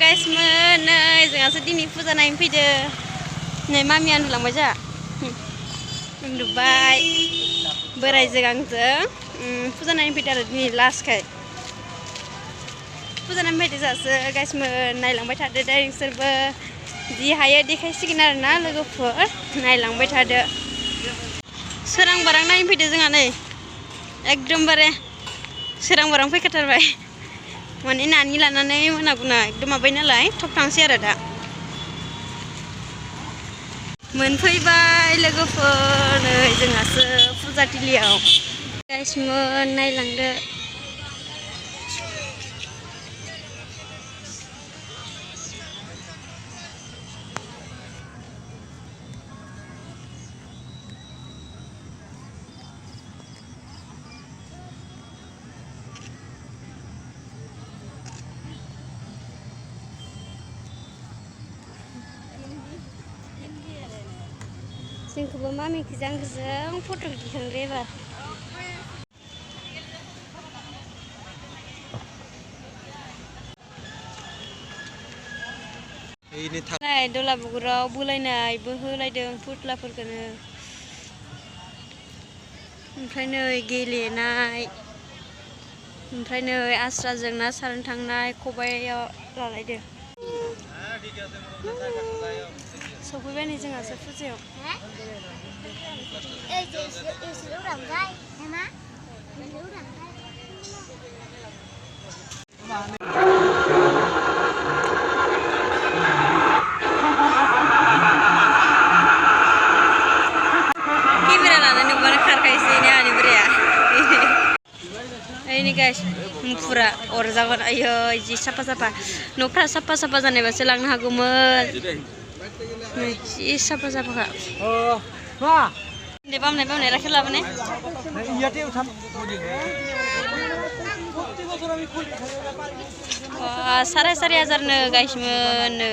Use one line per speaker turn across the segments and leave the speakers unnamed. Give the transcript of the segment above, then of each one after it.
guys नै जोंहासो दिनै फुजा नायनो फैदों नै मामिया उन्दुलांबाय जा उन्दुबाय बोरायजों आंजों फुजा नायनो फैदों आरो दिनै लास्टखाय फुजा नायनो फैदों जोंहासो guys नायलांबाय थादो दे नोंसोरबो जि हायो देखायसिगोन आरो ना लोगोफोर नायलांबाय थादो सोरां बारां नायनो फैदों जोंहा नै एकदमबारे सोरां बारां फैखाथारबाय माने नानि लानानै मोनागुना एकदम माबाय नालाय थब थांसै आरो दा मोनफैबाय लोगोफोर नै जोंहासो फुजाथिलियाव गाइस नायलांदो जोंखौबो मामिखौजों आंखोजों फट' दिखांदो एबार नाय दला बुगुराव बोलायनायबो होलायदों फुथलाफोरखौनो ओमफ्राय नै गेलेनाय ओमफ्राय नै आस्राजों ना सारनो थांनाय खबाइयाव लालायदो सफैबाय नै जोंहासो फुजायाव केमेरा लानानै नुबानो खारखायोसै ने आंनि बोराया ओइनै गाइस मुफुरा अरजागोन आयै जि साफा साफा न'फ्रा साफा साफा जानायबासो लांनो हागौमोन नै जि साफा साफाखा दे बामनाय राखेब लाबोनाय साराय हाजारनो गाइसमोन नै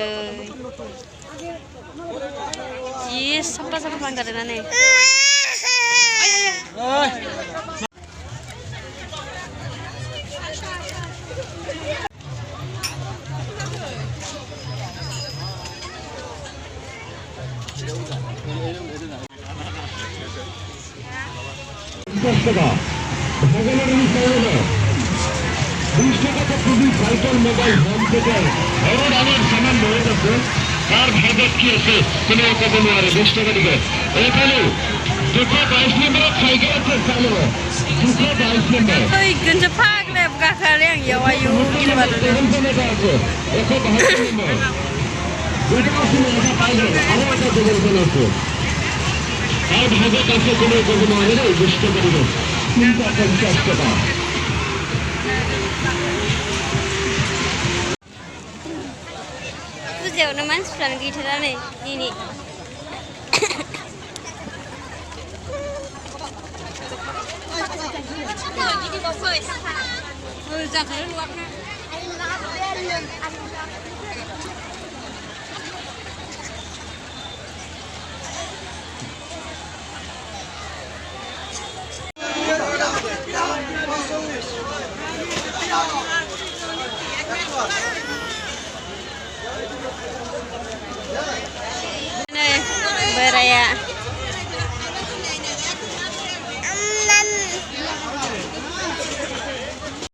जि साफा साफा लांगारदोंना नै फैगोनसो फाग्लाया गाखोआलै आं इयाव आयु फुजायावनो मानसिफ्रानो गैथारा नै दिनै बोराया